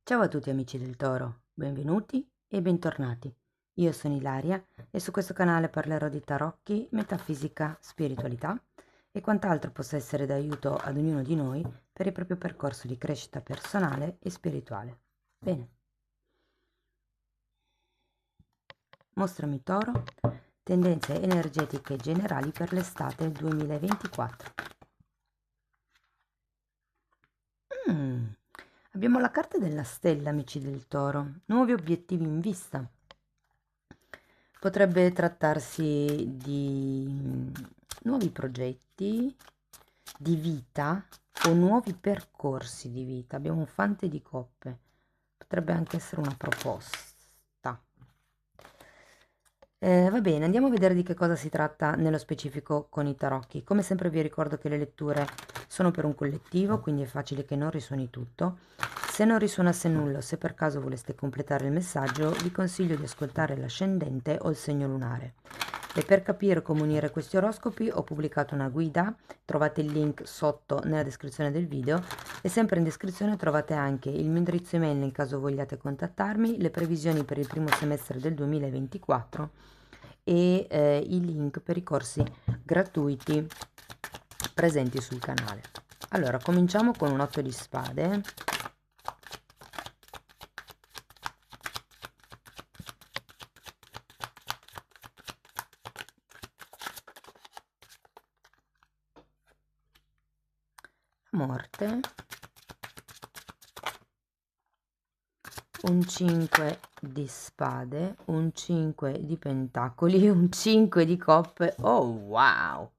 Ciao a tutti amici del Toro, benvenuti e bentornati. Io sono Ilaria e su questo canale parlerò di tarocchi, metafisica, spiritualità e quant'altro possa essere d'aiuto ad ognuno di noi per il proprio percorso di crescita personale e spirituale. Bene, mostrami Toro, tendenze energetiche generali per l'estate 2024. Mm, Abbiamo la carta della stella, amici del Toro, nuovi obiettivi in vista. Potrebbe trattarsi di nuovi progetti di vita o nuovi percorsi di vita. Abbiamo un fante di coppe. Potrebbe anche essere una proposta. Va bene, andiamo a vedere di che cosa si tratta nello specifico con i tarocchi. Come sempre vi ricordo che le letture sono per un collettivo, quindi è facile che non risuoni tutto. Se non risuonasse nulla, se per caso voleste completare il messaggio, vi consiglio di ascoltare l'ascendente o il segno lunare. E per capire come unire questi oroscopi ho pubblicato una guida, trovate il link sotto nella descrizione del video e sempre in descrizione trovate anche il mio indirizzo email nel caso vogliate contattarmi, le previsioni per il primo semestre del 2024 e i link per i corsi gratuiti presenti sul canale. Allora, cominciamo con un 8 di spade. Morte, un 5 di spade, un 5 di pentacoli, un 5 di coppe. Oh wow!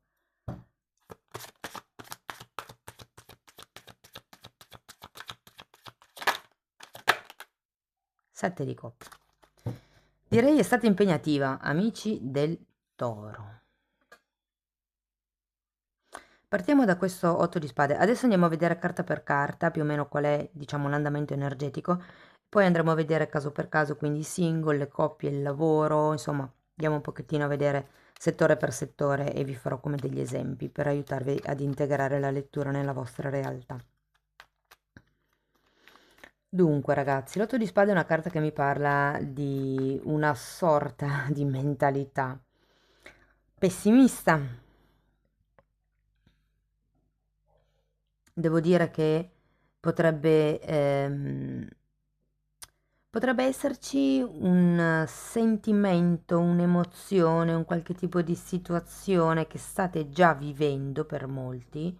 7 di coppe. Direi è stata impegnativa, amici del Toro. Partiamo da questo 8 di spade. Adesso andiamo a vedere carta per carta più o meno qual è, diciamo, l'andamento energetico. Poi andremo a vedere caso per caso, quindi i single, le coppie, il lavoro, insomma, andiamo un pochettino a vedere settore per settore e vi farò come degli esempi per aiutarvi ad integrare la lettura nella vostra realtà. Dunque, ragazzi, l'otto di spade è una carta che mi parla di una sorta di mentalità pessimista. Devo dire che potrebbe, potrebbe esserci un sentimento, un'emozione, un qualche tipo di situazione che state già vivendo per molti,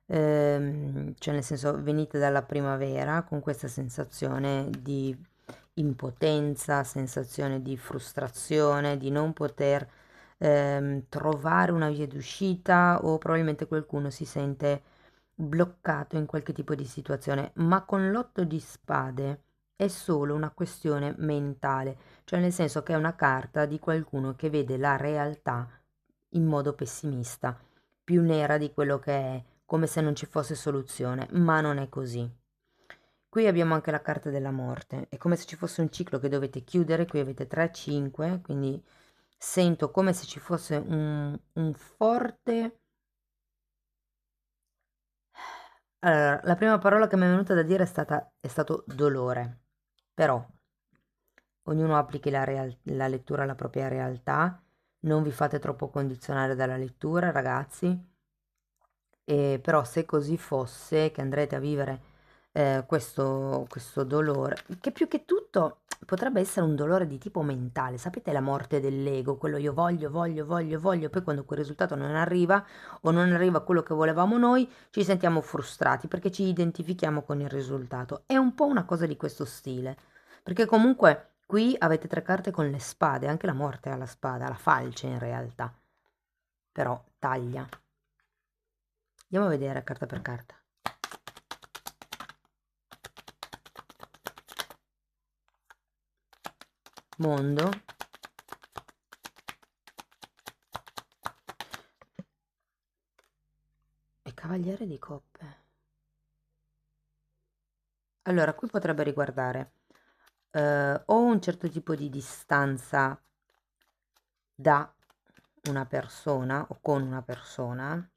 cioè nel senso venite dalla primavera con questa sensazione di impotenza, sensazione di frustrazione, di non poter trovare una via d'uscita o probabilmente qualcuno si sente bloccato in qualche tipo di situazione, ma con l'otto di spade è solo una questione mentale, cioè nel senso che è una carta di qualcuno che vede la realtà in modo pessimista, più nera di quello che è, come se non ci fosse soluzione, ma non è così. Qui abbiamo anche la carta della morte, è come se ci fosse un ciclo che dovete chiudere, qui avete 3, 5, quindi sento come se ci fosse un forte... Allora, la prima parola che mi è venuta da dire è stato dolore, però ognuno applichi la lettura alla propria realtà, non vi fate troppo condizionare dalla lettura, ragazzi, e però se così fosse che andrete a vivere questo dolore, che più che tutto potrebbe essere un dolore di tipo mentale, sapete la morte dell'ego, quello io voglio, voglio, voglio, voglio, poi quando quel risultato non arriva o non arriva quello che volevamo noi, ci sentiamo frustrati perché ci identifichiamo con il risultato. È un po' una cosa di questo stile, perché comunque qui avete 3 carte con le spade, anche la morte ha la spada, la falce in realtà, però taglia. Andiamo a vedere carta per carta. Mondo. E cavaliere di coppe. Allora, qui potrebbe riguardare o un certo tipo di distanza da una persona o con una persona,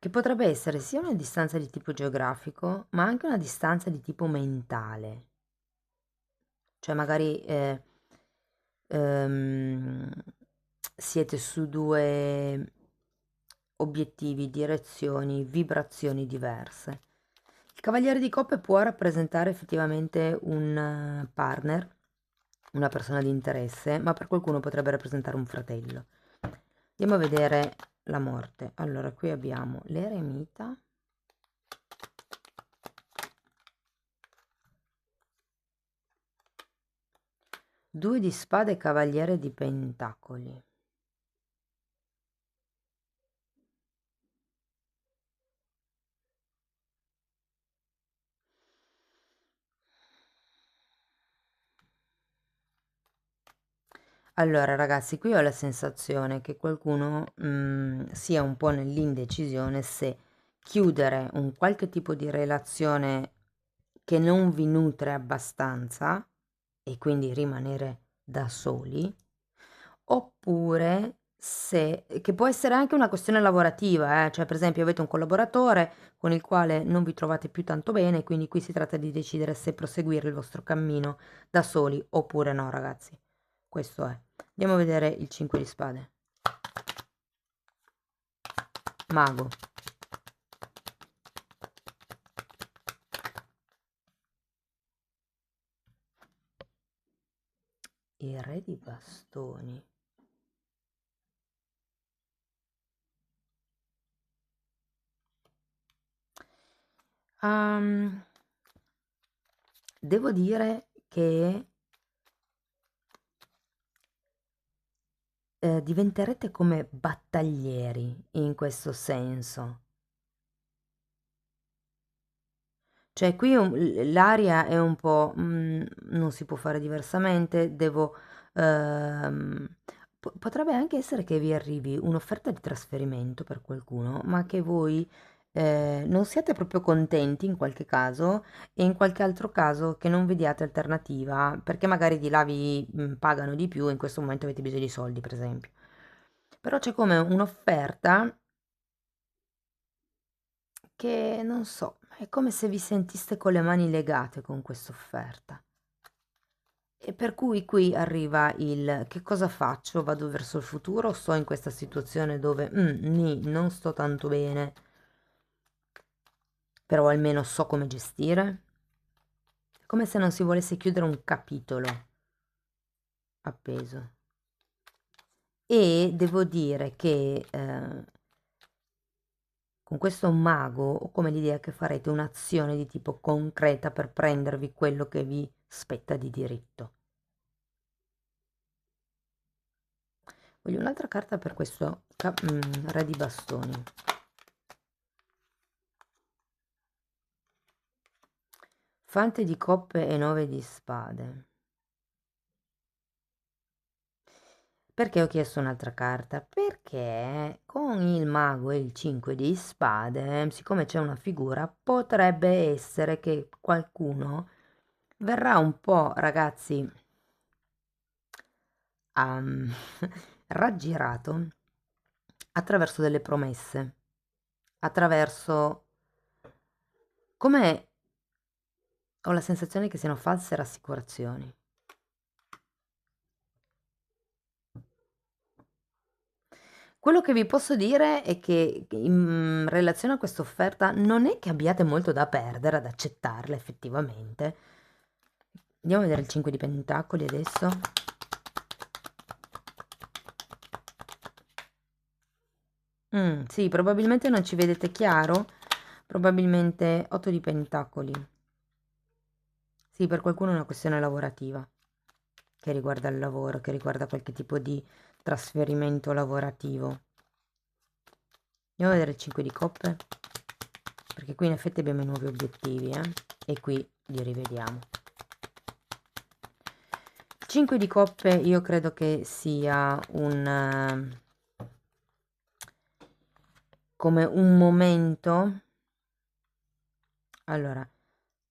che potrebbe essere sia una distanza di tipo geografico, ma anche una distanza di tipo mentale. Cioè magari ehm, siete su due obiettivi, direzioni, vibrazioni diverse. Il Cavaliere di Coppe può rappresentare effettivamente un partner, una persona di interesse, ma per qualcuno potrebbe rappresentare un fratello. Andiamo a vedere la morte. Allora, qui abbiamo l'eremita. Due di spade e cavaliere di pentacoli. Allora, ragazzi, qui ho la sensazione che qualcuno sia un po' nell'indecisione se chiudere un qualche tipo di relazione che non vi nutre abbastanza e quindi rimanere da soli, oppure se, che può essere anche una questione lavorativa, cioè per esempio avete un collaboratore con il quale non vi trovate più tanto bene, quindi qui si tratta di decidere se proseguire il vostro cammino da soli oppure no, ragazzi. Questo è. Andiamo a vedere il 5 di spade. Mago. Il re di bastoni. Devo dire che diventerete come battaglieri in questo senso. Cioè qui l'aria è un po' non si può fare diversamente, devo potrebbe anche essere che vi arrivi un'offerta di trasferimento per qualcuno, ma che voi non siate proprio contenti in qualche caso e in qualche altro caso che non vediate alternativa, perché magari di là vi pagano di più e in questo momento avete bisogno di soldi, per esempio. Però c'è come un'offerta che non so, è come se vi sentiste con le mani legate con quest'offerta. E per cui qui arriva il che cosa faccio? Vado verso il futuro o sto in questa situazione dove non sto tanto bene, però almeno so come gestire? È come se non si volesse chiudere un capitolo appeso. E devo dire che con questo mago ho come l'idea che farete un'azione di tipo concreta per prendervi quello che vi spetta di diritto. Voglio un'altra carta per questo re di bastoni. Fante di coppe e 9 di spade. Perché ho chiesto un'altra carta? Perché con il mago e il 5 di spade, siccome c'è una figura, potrebbe essere che qualcuno verrà un po', ragazzi, raggirato attraverso delle promesse, attraverso come ho la sensazione che siano false rassicurazioni. Quello che vi posso dire è che in relazione a questa offerta non è che abbiate molto da perdere ad accettarla effettivamente. Andiamo a vedere il 5 di pentacoli adesso. Sì, probabilmente non ci vedete chiaro. Probabilmente 8 di pentacoli. Sì, per qualcuno è una questione lavorativa, che riguarda il lavoro, che riguarda qualche tipo di trasferimento lavorativo. Andiamo a vedere il 5 di coppe, perché qui in effetti abbiamo i nuovi obiettivi, e qui li rivediamo. Il 5 di coppe io credo che sia come un momento. Allora,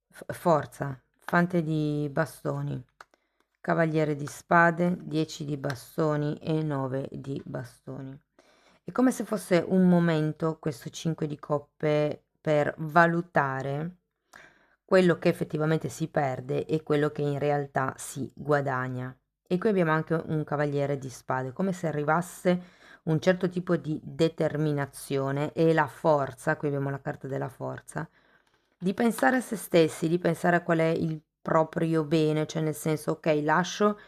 forza, fante di bastoni, cavaliere di spade, 10 di bastoni e 9 di bastoni. È come se fosse un momento, questo 5 di coppe, per valutare quello che effettivamente si perde e quello che in realtà si guadagna. E qui abbiamo anche un cavaliere di spade, come se arrivasse un certo tipo di determinazione e la forza, qui abbiamo la carta della forza, di pensare a se stessi, di pensare a qual è il proprio bene, cioè nel senso, ok, lascio,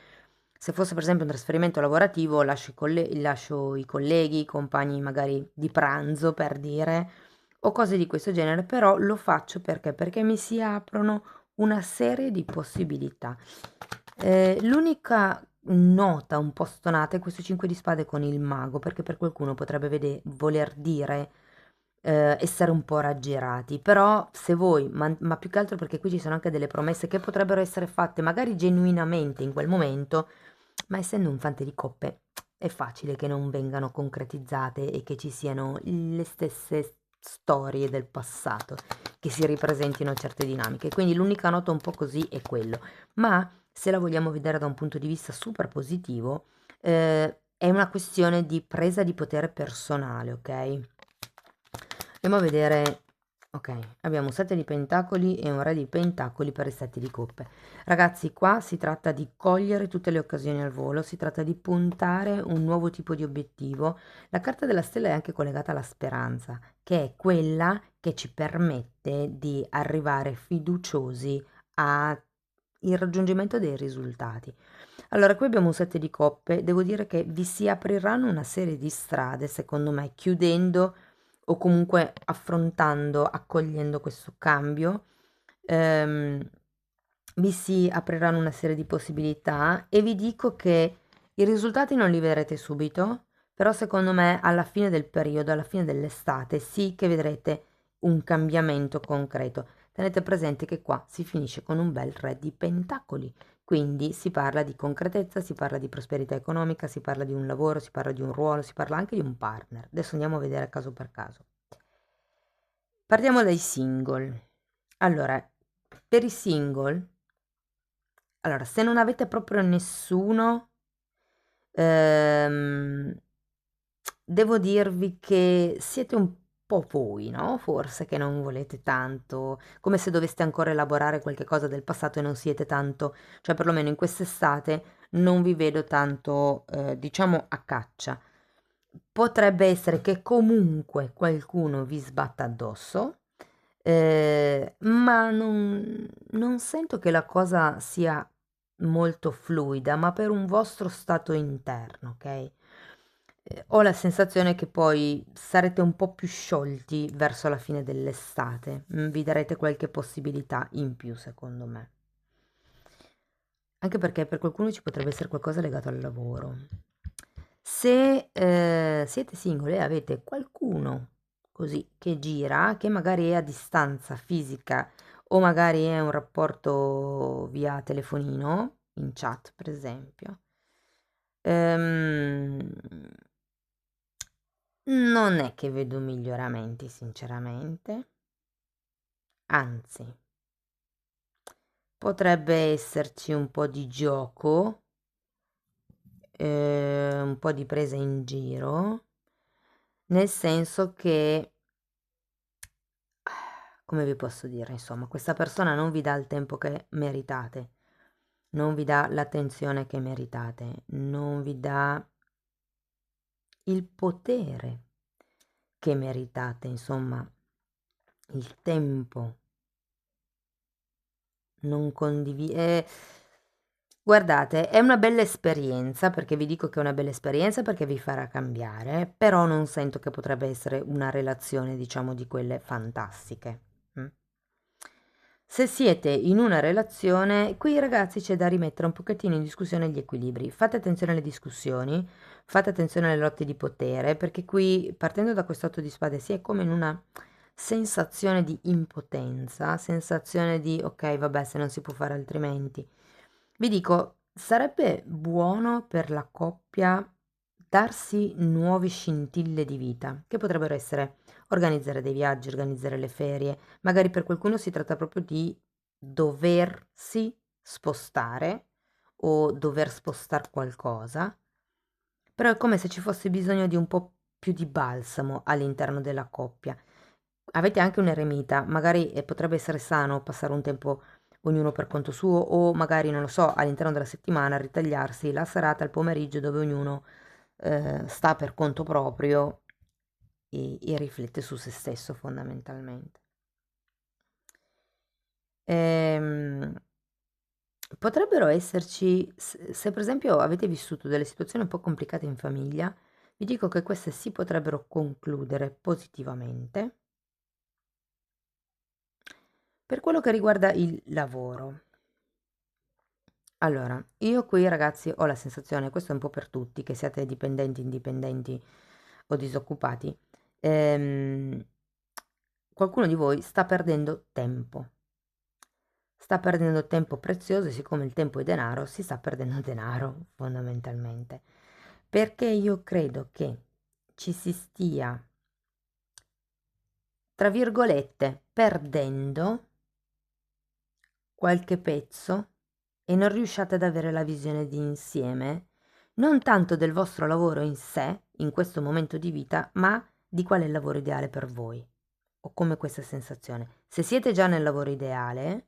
se fosse per esempio un trasferimento lavorativo, lascio i colleghi, i compagni magari di pranzo per dire, o cose di questo genere, però lo faccio perché? Perché mi si aprono una serie di possibilità. L'unica nota un po' stonata è questo 5 di spade con il mago, perché per qualcuno potrebbe voler dire essere un po' raggirati, però se voi, ma più che altro perché qui ci sono anche delle promesse che potrebbero essere fatte magari genuinamente in quel momento, ma essendo un fante di coppe è facile che non vengano concretizzate e che ci siano le stesse storie del passato che si ripresentino certe dinamiche. Quindi l'unica nota un po' così è quello. Ma se la vogliamo vedere da un punto di vista super positivo, è una questione di presa di potere personale, ok? Andiamo a vedere, ok, abbiamo un 7 di pentacoli e un re di pentacoli per i 7 di coppe. Ragazzi, qua si tratta di cogliere tutte le occasioni al volo, si tratta di puntare un nuovo tipo di obiettivo. La carta della stella è anche collegata alla speranza, che è quella che ci permette di arrivare fiduciosi al raggiungimento dei risultati. Allora, qui abbiamo un 7 di coppe, devo dire che vi si apriranno una serie di strade, secondo me, chiudendo o comunque affrontando, accogliendo questo cambio, ehm, vi si apriranno una serie di possibilità e vi dico che i risultati non li vedrete subito, però secondo me alla fine del periodo, alla fine dell'estate, sì che vedrete un cambiamento concreto. Tenete presente che qua si finisce con un bel re di pentacoli, quindi si parla di concretezza, si parla di prosperità economica, si parla di un lavoro, si parla di un ruolo, si parla anche di un partner. Adesso andiamo a vedere caso per caso. Partiamo dai single. Allora, per i single, allora, se non avete proprio nessuno, ehm, devo dirvi che siete un po' voi, no? Forse che non volete tanto, come se doveste ancora elaborare qualche cosa del passato e non siete tanto, cioè perlomeno in quest'estate non vi vedo tanto, diciamo, a caccia. Potrebbe essere che comunque qualcuno vi sbatta addosso, ma non sento che la cosa sia molto fluida, ma per un vostro stato interno, ok? Ho la sensazione che poi sarete un po' più sciolti verso la fine dell'estate, vi darete qualche possibilità in più, secondo me. Anche perché per qualcuno ci potrebbe essere qualcosa legato al lavoro. Se siete singoli e avete qualcuno così che gira, che magari è a distanza fisica o magari è un rapporto via telefonino, in chat per esempio, ehm, non è che vedo miglioramenti sinceramente, anzi, potrebbe esserci un po' di gioco, un po' di presa in giro, nel senso che, come vi posso dire, insomma, questa persona non vi dà il tempo che meritate, non vi dà l'attenzione che meritate, non vi dà il potere che meritate, insomma, il tempo. Non condivide. Guardate, è una bella esperienza, perché vi dico che è una bella esperienza perché vi farà cambiare, però non sento che potrebbe essere una relazione, diciamo, di quelle fantastiche. Mm? Se siete in una relazione, qui ragazzi c'è da rimettere un pochettino in discussione gli equilibri. Fate attenzione alle discussioni, fate attenzione alle lotte di potere, perché qui partendo da questo 8 di spade si è come in una sensazione di impotenza, sensazione di ok, vabbè, se non si può fare altrimenti. Vi dico, sarebbe buono per la coppia darsi nuove scintille di vita, che potrebbero essere organizzare dei viaggi, organizzare le ferie. Magari per qualcuno si tratta proprio di doversi spostare o dover spostare qualcosa, però è come se ci fosse bisogno di un po' più di balsamo all'interno della coppia. Avete anche un eremita, magari potrebbe essere sano passare un tempo ognuno per conto suo o magari, non lo so, all'interno della settimana ritagliarsi la serata, il pomeriggio dove ognuno sta per conto proprio e riflette su se stesso fondamentalmente. Ehm, Potrebbero esserci, se per esempio avete vissuto delle situazioni un po' complicate in famiglia, vi dico che queste si potrebbero concludere positivamente. Per quello che riguarda il lavoro, allora, io qui ragazzi ho la sensazione, questo è un po' per tutti, che siate dipendenti, indipendenti o disoccupati, ehm, qualcuno di voi sta perdendo tempo prezioso e siccome il tempo è denaro, si sta perdendo denaro fondamentalmente, perché io credo che ci si stia, tra virgolette, perdendo qualche pezzo e non riusciate ad avere la visione di insieme, non tanto del vostro lavoro in sé, in questo momento di vita, ma di qual è il lavoro ideale per voi. Ho come questa sensazione. Se siete già nel lavoro ideale,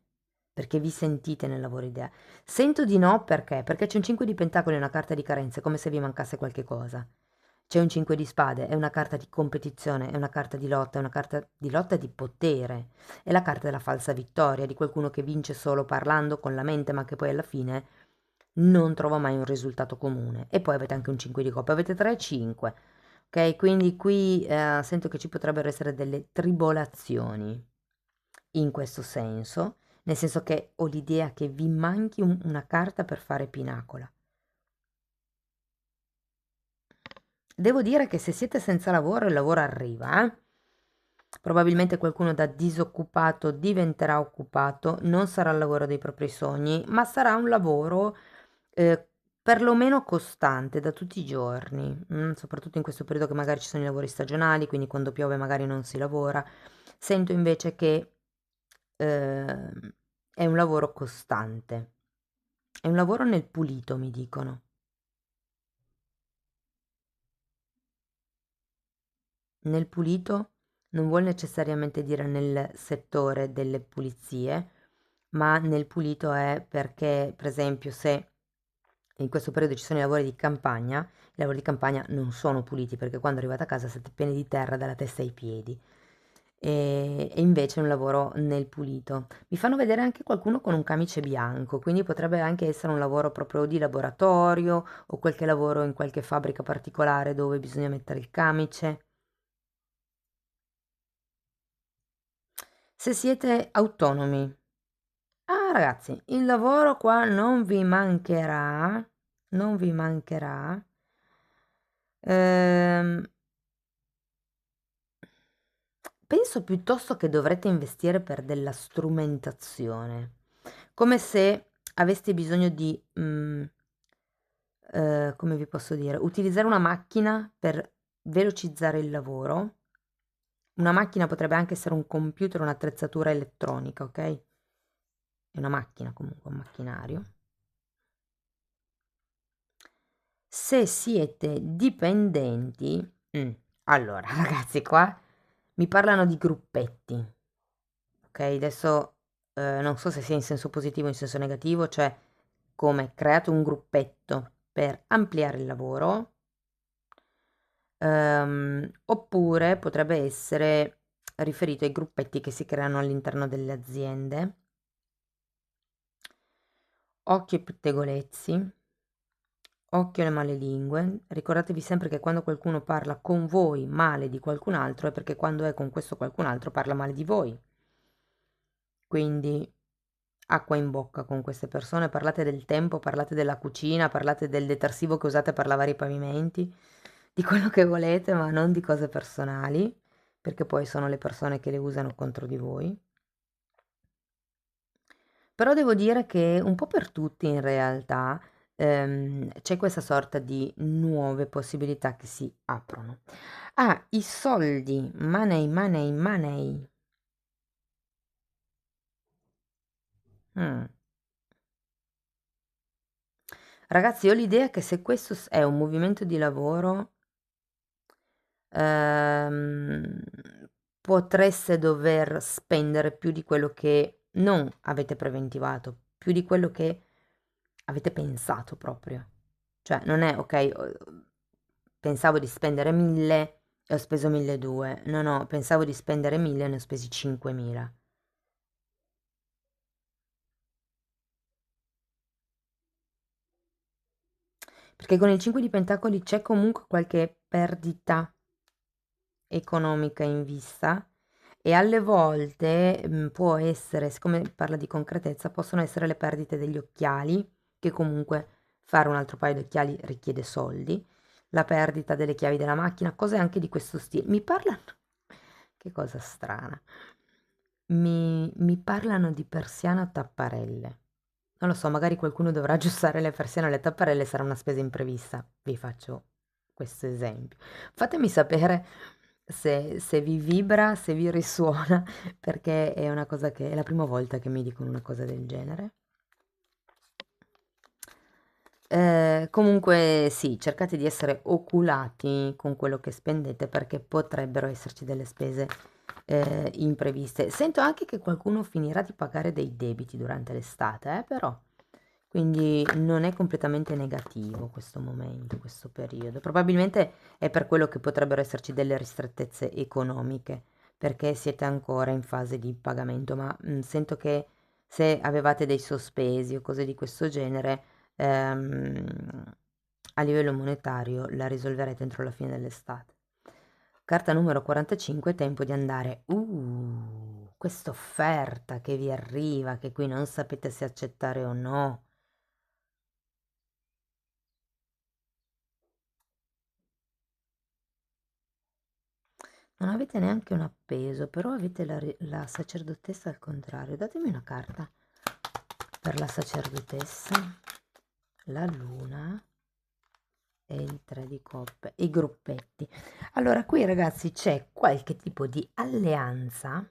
perché vi sentite nel lavoro ideale, sento di no perché? Perché c'è un 5 di pentacoli e una carta di carenze, come se vi mancasse qualche cosa. C'è un 5 di spade, è una carta di competizione, è una carta di lotta, è una carta di lotta e di potere. È la carta della falsa vittoria, di qualcuno che vince solo parlando con la mente, ma che poi alla fine non trova mai un risultato comune. E poi avete anche un 5 di coppe, avete 3 e 5. Ok, quindi qui sento che ci potrebbero essere delle tribolazioni in questo senso, nel senso che ho l'idea che vi manchi una carta per fare pinacola. Devo dire che se siete senza lavoro, il lavoro arriva, eh. Probabilmente qualcuno da disoccupato diventerà occupato, non sarà il lavoro dei propri sogni, ma sarà un lavoro perlomeno costante da tutti i giorni, soprattutto in questo periodo che magari ci sono i lavori stagionali, quindi quando piove magari non si lavora. Sento invece che è un lavoro costante, è un lavoro nel pulito, mi dicono. Nel pulito non vuol necessariamente dire nel settore delle pulizie, ma nel pulito è perché, per esempio, se in questo periodo ci sono i lavori di campagna, i lavori di campagna non sono puliti perché quando arrivate a casa siete pieni di terra dalla testa ai piedi. E invece è un lavoro nel pulito. Mi fanno vedere anche qualcuno con un camice bianco, quindi potrebbe anche essere un lavoro proprio di laboratorio o qualche lavoro in qualche fabbrica particolare dove bisogna mettere il camice. Se siete autonomi, ah ragazzi, il lavoro qua non vi mancherà, non vi mancherà. Ehm, Penso piuttosto che dovrete investire per della strumentazione, come se aveste bisogno di, come vi posso dire, utilizzare una macchina per velocizzare il lavoro. Una macchina potrebbe anche essere un computer, un'attrezzatura elettronica, ok? È una macchina comunque, un macchinario. Se siete dipendenti, allora ragazzi qua mi parlano di gruppetti, ok? Adesso non so se sia in senso positivo o in senso negativo, cioè come create un gruppetto per ampliare il lavoro, oppure potrebbe essere riferito ai gruppetti che si creano all'interno delle aziende. Occhio ai pettegolezzi. Occhio alle malelingue, ricordatevi sempre che quando qualcuno parla con voi male di qualcun altro è perché quando è con questo qualcun altro parla male di voi. Quindi acqua in bocca con queste persone, parlate del tempo, parlate della cucina, parlate del detersivo che usate per lavare i pavimenti, di quello che volete, ma non di cose personali, perché poi sono le persone che le usano contro di voi. Però devo dire che un po' per tutti in realtà c'è questa sorta di nuove possibilità che si aprono. Ah, i soldi, money, money, money. Mm. Ragazzi, ho l'idea che se questo è un movimento di lavoro, ehm, potreste dover spendere più di quello che non avete preventivato, più di quello che avete pensato proprio. Cioè, non è ok, pensavo di spendere 1000 e ho speso 1200. No, no, pensavo di spendere 1000 e ne ho spesi 5000. Perché con il 5 di Pentacoli c'è comunque qualche perdita economica in vista e alle volte può essere, siccome parla di concretezza, possono essere le perdite degli occhiali, che comunque fare un altro paio di occhiali richiede soldi, la perdita delle chiavi della macchina, cose anche di questo stile. Mi parlano, che cosa strana, mi parlano di persiane a tapparelle. Non lo so, magari qualcuno dovrà aggiustare le persiane alle tapparelle, sarà una spesa imprevista. Vi faccio questo esempio. Fatemi sapere se vi vibra, se vi risuona, perché è una cosa che è la prima volta che mi dicono una cosa del genere. Comunque sì, cercate di essere oculati con quello che spendete perché potrebbero esserci delle spese impreviste. Sento anche che qualcuno finirà di pagare dei debiti durante l'estate, però. Quindi non è completamente negativo questo momento, questo periodo. Probabilmente è per quello che potrebbero esserci delle ristrettezze economiche, perché siete ancora in fase di pagamento, ma sento che se avevate dei sospesi o cose di questo genere, a livello monetario la risolverete entro la fine dell'estate. Carta numero 45, tempo di andare. Questa offerta che vi arriva, che qui non sapete se accettare o no. Non avete neanche un appeso, però avete la sacerdotessa al contrario. Datemi una carta per la sacerdotessa, la luna e il 3 di coppe, i gruppetti. Allora, qui ragazzi c'è qualche tipo di alleanza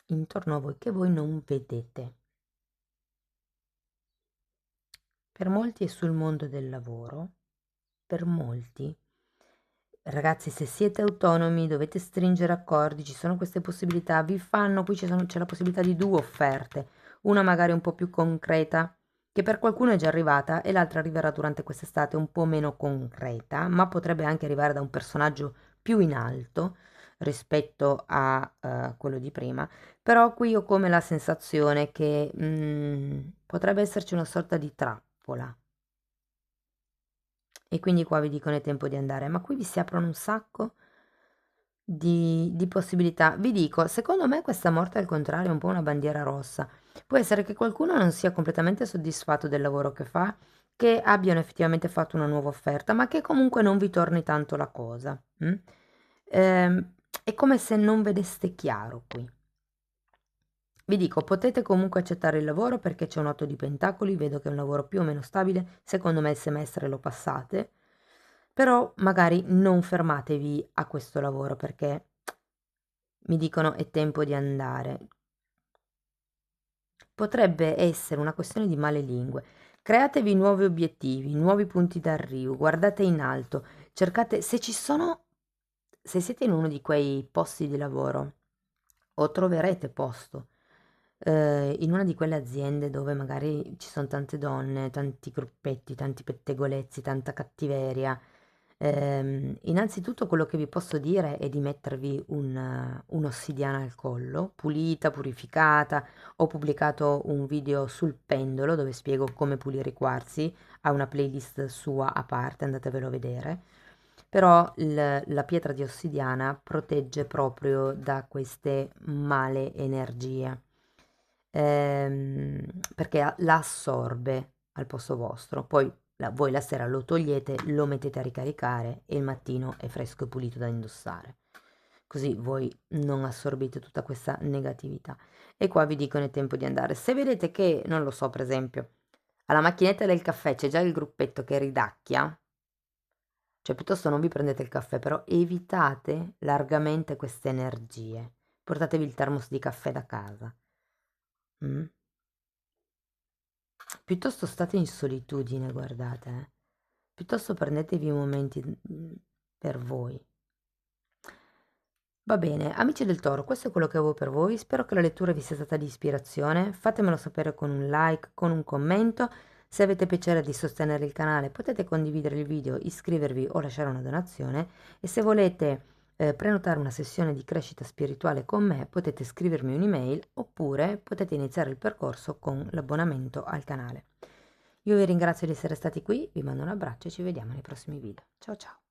intorno a voi che voi non vedete. Per molti è sul mondo del lavoro, per molti, ragazzi, se siete autonomi dovete stringere accordi, ci sono queste possibilità, vi fanno, qui c'è la possibilità di due offerte, una magari un po' più concreta, che per qualcuno è già arrivata, e l'altra arriverà durante quest'estate un po' meno concreta, ma potrebbe anche arrivare da un personaggio più in alto rispetto a quello di prima. Però qui ho come la sensazione che potrebbe esserci una sorta di trappola. E quindi qua vi dicono è tempo di andare, ma qui vi si aprono un sacco di possibilità. Vi dico, secondo me questa morte al contrario è un po' una bandiera rossa. Può essere che qualcuno non sia completamente soddisfatto del lavoro che fa, che abbiano effettivamente fatto una nuova offerta, ma che comunque non vi torni tanto la cosa. È come se non vedeste chiaro qui. Vi dico, potete comunque accettare il lavoro perché c'è un 8 di pentacoli, vedo che è un lavoro più o meno stabile, secondo me il semestre lo passate, però magari non fermatevi a questo lavoro perché mi dicono è tempo di andare. Potrebbe essere una questione di male lingue. Createvi nuovi obiettivi, nuovi punti d'arrivo, guardate in alto, cercate se ci sono, se siete in uno di quei posti di lavoro o troverete posto in una di quelle aziende dove magari ci sono tante donne, tanti gruppetti, tanti pettegolezzi, tanta cattiveria. Innanzitutto quello che vi posso dire è di mettervi un'ossidiana al collo, pulita, purificata. Ho pubblicato un video sul pendolo dove spiego come pulire i quarzi, ha una playlist sua a parte, andatevelo a vedere. Però la pietra di ossidiana protegge proprio da queste male energie, perché la assorbe al posto vostro. Poi voi la sera lo togliete, lo mettete a ricaricare e il mattino è fresco e pulito da indossare. Così voi non assorbite tutta questa negatività. E qua vi dicono è tempo di andare. Se vedete che, non lo so, per esempio, alla macchinetta del caffè c'è già il gruppetto che ridacchia, cioè piuttosto non vi prendete il caffè, però evitate largamente queste energie. Portatevi il termos di caffè da casa. Mm? Piuttosto state in solitudine, guardate. Piuttosto prendetevi momenti per voi. Va bene, amici del Toro, questo è quello che avevo per voi. Spero che la lettura vi sia stata di ispirazione. Fatemelo sapere con un like, con un commento. Se avete piacere di sostenere il canale, potete condividere il video, iscrivervi o lasciare una donazione. E se volete prenotare una sessione di crescita spirituale con me, potete scrivermi un'email oppure potete iniziare il percorso con l'abbonamento al canale. Io vi ringrazio di essere stati qui, vi mando un abbraccio e ci vediamo nei prossimi video. Ciao ciao!